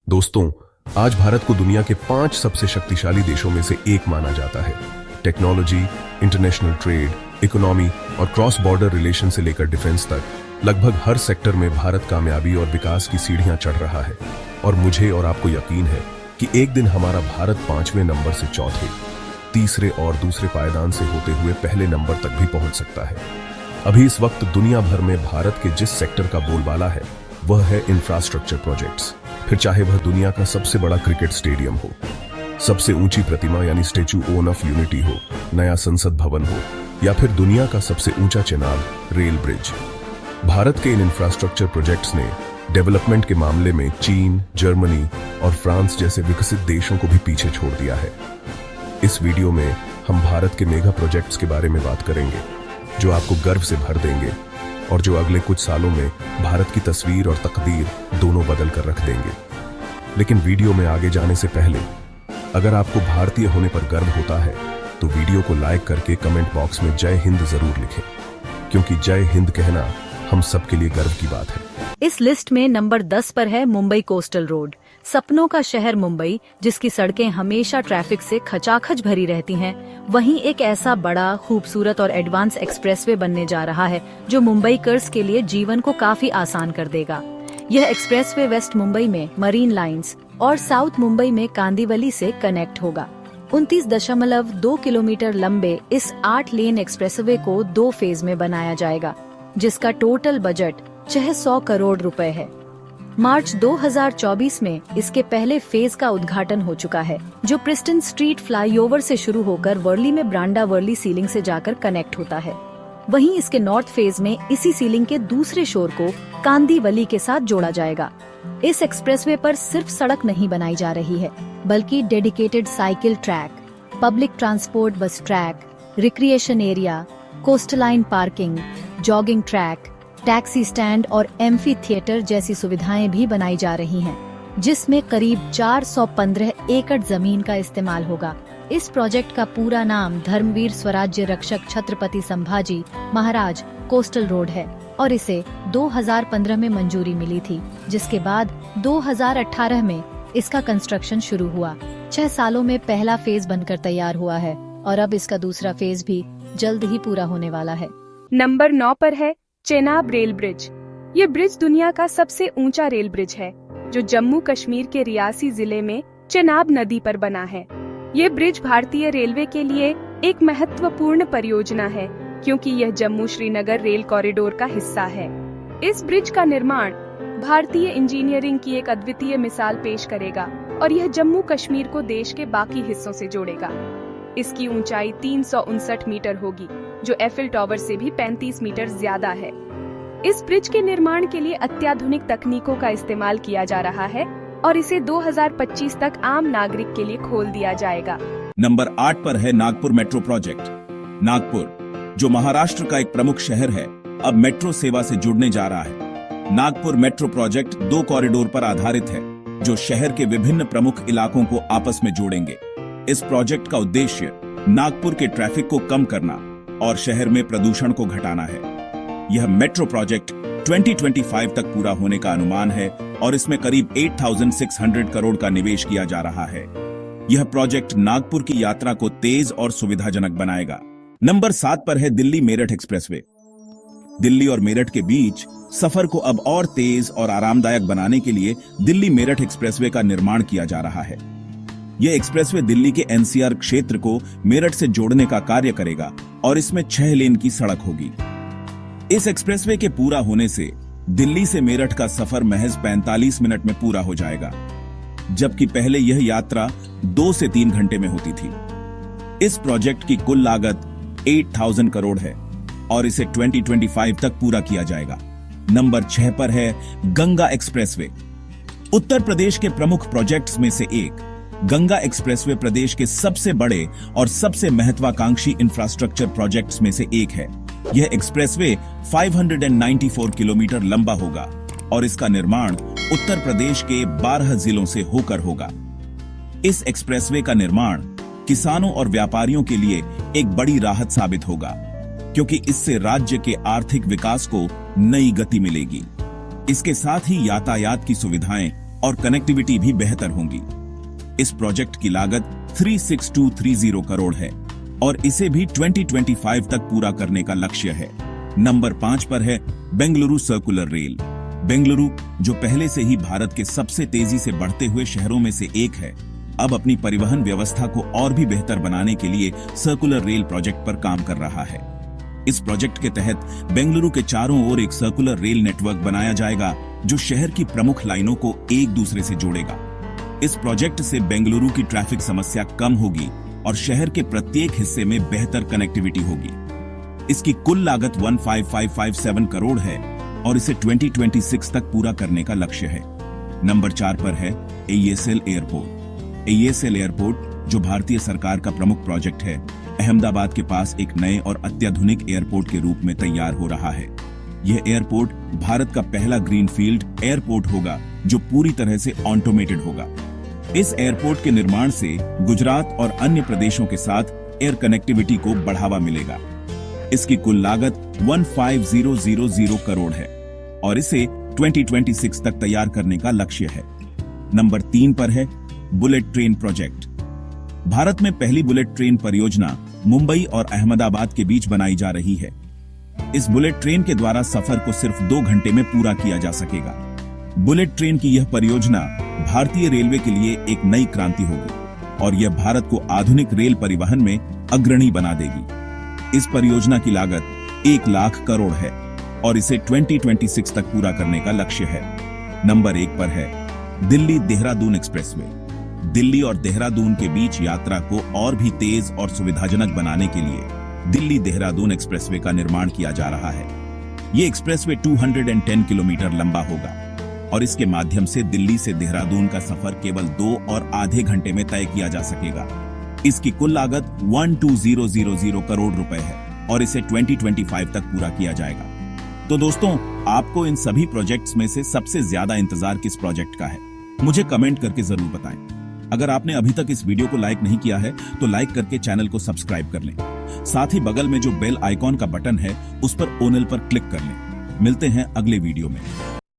दोस्तों, आज भारत को दुनिया के 5 सबसे शक्तिशाली देशों में से एक माना जाता है। टेक्नोलॉजी, इंटरनेशनल ट्रेड, इकोनॉमी और क्रॉस बॉर्डर रिलेशन से लेकर डिफेंस तक लगभग हर सेक्टर में भारत कामयाबी और विकास की सीढ़ियां चढ़ रहा है। और मुझे और आपको यकीन है कि एक दिन हमारा भारत 5वें नंबर से चौथे, तीसरे और दूसरे पायदान से होते हुए पहले नंबर तक भी पहुंच सकता है। अभी इस वक्त दुनिया भर में भारत के जिस सेक्टर का बोलबाला है वह है इंफ्रास्ट्रक्चर प्रोजेक्ट्स। फिर चाहे वह दुनिया का सबसे बड़ा क्रिकेट स्टेडियम हो, सबसे ऊंची प्रतिमा यानी स्टैच्यू ऑफ यूनिटी हो, नया संसद भवन हो, या फिर दुनिया का सबसे ऊंचा चिनाब रेल ब्रिज। भारत के इन इंफ्रास्ट्रक्चर प्रोजेक्ट्स ने डेवलपमेंट के मामले में चीन, जर्मनी और फ्रांस जैसे विकसित देशों को भी पीछे छोड़ दिया है। इस वीडियो में हम भारत के मेगा प्रोजेक्ट्स के बारे में बात करेंगे जो आपको गर्व से भर देंगे और जो अगले कुछ सालों में भारत की तस्वीर और तकदीर दोनों बदल कर रख देंगे। लेकिन वीडियो में आगे जाने से पहले अगर आपको भारतीय होने पर गर्व होता है तो वीडियो को लाइक करके कमेंट बॉक्स में जय हिंद जरूर लिखें, क्योंकि जय हिंद कहना हम सबके लिए गर्व की बात है। इस लिस्ट में नंबर 10 पर है मुंबई कोस्टल रोड। सपनों का शहर मुंबई, जिसकी सड़कें हमेशा ट्रैफिक से खचाखच भरी रहती हैं, वहीं एक ऐसा बड़ा, खूबसूरत और एडवांस एक्सप्रेसवे बनने जा रहा है जो मुंबईकर्स के लिए जीवन को काफी आसान कर देगा। यह एक्सप्रेसवे वेस्ट मुंबई में मरीन लाइंस और साउथ मुंबई में कांदिवली से कनेक्ट होगा। 29.2 किलोमीटर लंबे इस 8 लेन एक्सप्रेसवे को 2 फेज में बनाया जाएगा, जिसका टोटल बजट 600 करोड़ रुपए है। मार्च 2024 में इसके पहले फेज का उद्घाटन हो चुका है, जो प्रिस्टन स्ट्रीट फ्लाईओवर से शुरू होकर वर्ली में ब्रांडा वर्ली सीलिंग से जाकर कनेक्ट होता है। वहीं इसके नॉर्थ फेज में इसी सीलिंग के दूसरे शोर को कांदिवली के साथ जोड़ा जाएगा। इस एक्सप्रेसवे पर सिर्फ सड़क नहीं बनाई जा रही है, बल्कि dedicated cycle track, public transport bus track, recreation area, coastline parking, jogging track, taxi stand और एम्फी थिएटर जैसी सुविधाएं भी बनाई जा रही हैं, जिसमें करीब 415 एकड़ जमीन का इस्तेमाल होगा। इस प्रोजेक्ट का पूरा नाम धर्मवीर स्वराज्य रक्षक छत्रपति संभाजी महाराज कोस्टल रोड है और इसे 2015 में मंजूरी मिली थी, जिसके बाद 2018 में इसका कंस्ट्रक्शन शुरू हुआ। 6 सालों में पहला फेज बनकर तैयार हुआ है और अब इसका दूसरा फेज भी जल्द ही पूरा होने वाला है। नंबर 9 पर है चेनाब रेल ब्रिज। ये ब्रिज दुनिया का सबसे ऊंचा रेल ब्रिज है, जो जम्मू कश्मीर के रियासी जिले में चेनाब नदी पर बना है। ये ब्रिज भारतीय रेलवे के लिए एक महत्वपूर्ण परियोजना है, क्योंकि यह जम्मू श्रीनगर रेल कॉरिडोर का हिस्सा है। इस ब्रिज का निर्माण भारतीय इंजीनियरिंग की एक अद्वितीय मिसाल पेश करेगा और यह जम्मू कश्मीर को देश के बाकी हिस्सों से जोड़ेगा। इसकी ऊंचाई 359 मीटर होगी, जो एफिल टावर से भी 35 मीटर ज्यादा है। इस ब्रिज के निर्माण के लिए अत्याधुनिक तकनीकों का इस्तेमाल किया जा रहा है और इसे 2025 तक आम नागरिक के लिए खोल दिया जाएगा। नंबर 8 पर है नागपुर मेट्रो प्रोजेक्ट। नागपुर, जो महाराष्ट्र का एक प्रमुख शहर है, अब मेट्रो सेवा से जुड़ने जा रहा है। नागपुर मेट्रो प्रोजेक्ट 2 कॉरिडोर पर आधारित है, जो शहर के विभिन्न प्रमुख इलाकों को आपस में जोड़ेंगे। इस प्रोजेक्ट का उद्देश्य नागपुर के ट्रैफिक को कम करना और शहर में प्रदूषण को घटाना है। यह मेट्रो प्रोजेक्ट 2025 तक पूरा होने का अनुमान है और इसमें करीब 8,600 करोड़ का निवेश किया जा रहा है। यह प्रोजेक्ट नागपुर की यात्रा को तेज और सुविधाजनक बनाएगा। नंबर 7 पर है दिल्ली मेरठ एक्सप्रेसवे। दिल्ली और मेरठ के बीच सफर को अब और तेज और आरामदायक बनाने के लिए दिल्ली मेरठ एक्सप्रेसवे का निर्माण किया जा रहा है। यह एक्सप्रेसवे दिल्ली के एनसीआर क्षेत्र को मेरठ से जोड़ने का कार्य करेगा और इसमें 6 लेन की सड़क होगी। इस एक्सप्रेसवे के पूरा होने से दिल्ली से मेरठ का सफर महज 45 मिनट में पूरा हो जाएगा, जबकि पहले यह यात्रा 2 से 3 घंटे में होती थी। इस प्रोजेक्ट की कुल लागत 8,000 करोड़ है और इसे 2025 तक पूरा किया जाएगा। नंबर 6 पर है गंगा एक्सप्रेसवे। उत्तर प्रदेश के प्रमुख प्रोजेक्ट्स में से एक गंगा एक्सप्रेसवे प्रदेश के सबसे बड़े और सबसे महत्वाकांक्षी इंफ्रास्ट्रक्चर प्रोजेक्ट्स में से एक है। यह एक्सप्रेसवे 594 किलोमीटर लंबा होगा और इसका निर्माण उत्तर प्रदेश के 12 जिलों से होकर होगा। इस एक्सप्रेसवे का निर्माण किसानों और व्यापारियों के लिए एक बड़ी राहत साबित होगा, क्योंकि इससे राज्य के आर्थिक विकास को नई गति मिलेगी। इसके साथ ही यातायात की सुविधाएं और कनेक्टिविटी भी बेहतर होंगी। इस प्रोजेक्ट की लागत 36230 करोड़ है और इसे भी 2025 तक पूरा करने का लक्ष्य है। नंबर 5 पर है बेंगलुरु सर्कुलर रेल। बेंगलुरु, जो पहले से ही भारत के सबसे तेजी से बढ़ते हुए शहरों में से एक है, अब अपनी परिवहन व्यवस्था को और भी बेहतर बनाने के लिए सर्कुलर रेल प्रोजेक्ट पर काम कर रहा है। इस प्रोजेक्ट के तहत बेंगलुरु के चारों ओर एक सर्कुलर रेल नेटवर्क बनाया जाएगा जो शहर की प्रमुख लाइनों को एक दूसरे से जोड़ेगा। इस प्रोजेक्ट से बेंगलुरु की ट्रैफिक समस्या कम होगी और शहर के प्रत्येक हिस्से में बेहतर कनेक्टिविटी होगी। इसकी कुल लागत 15557 करोड़ है और इसे 2026 तक पूरा करने का लक्ष्य है। नंबर 4 पर है AESL एयरपोर्ट। AESL एयरपोर्ट, जो भारतीय सरकार का प्रमुख प्रोजेक्ट है, अहमदाबाद के पास एक नए और अत्याधुनिक एयरपोर्ट के रूप में तैयार हो रहा है। यह एयरपोर्ट भारत का पहला ग्रीनफील्ड एयरपोर्ट होगा जो पूरी तरह से ऑटोमेटेड होगा। इस एयरपोर्ट के निर्माण से गुजरात और अन्य प्रदेशों के साथ एयर कनेक्टिविटी को बढ़ावा मिलेगा। इसकी कुल लागत 15000 करोड़ है और इसे 2026 तक तैयार करने का लक्ष्य है। नंबर 3 पर है बुलेट ट्रेन प्रोजेक्ट। भारत में पहली बुलेट ट्रेन परियोजना मुंबई और अहमदाबाद के बीच बनाई जा रही है। इस बुलेट ट्रेन के द्वारा सफर को सिर्फ 2 घंटे में पूरा किया जा सकेगा। बुलेट ट्रेन की यह परियोजना भारतीय रेलवे के लिए एक नई क्रांति होगी और यह भारत को आधुनिक रेल परिवहन में अग्रणी बना देगी। इस परियोजना की लागत 1 लाख करोड़ है और इसे 2026 तक पूरा करने का लक्ष्य है। नंबर 1 पर है दिल्ली देहरादून एक्सप्रेसवे। दिल्ली और देहरादून के बीच यात्रा को और भी तेज और सुविधाजनक बनाने के लिए दिल्ली देहरादून एक्सप्रेसवे का निर्माण किया जा रहा है। ये एक्सप्रेसवे 210 किलोमीटर लंबा होगा और इसके माध्यम से दिल्ली से देहरादून का सफर केवल 2 और आधे घंटे में तय किया जा सकेगा। इसकी कुल लागत 12000 करोड़ रुपए है और इसे 2025 तक पूरा किया जाएगा। तो दोस्तों, आपको इन सभी प्रोजेक्ट्स में से सबसे ज्यादा इंतजार किस प्रोजेक्ट का है, मुझे कमेंट करके जरूर बताएं। अगर आपने अभी तक इस वीडियो को लाइक नहीं किया है तो लाइक करके चैनल को सब्सक्राइब कर लें। साथ ही बगल में जो बेल आइकॉन का बटन है उस पर ओनल पर क्लिक कर लें। मिलते हैं अगले वीडियो में।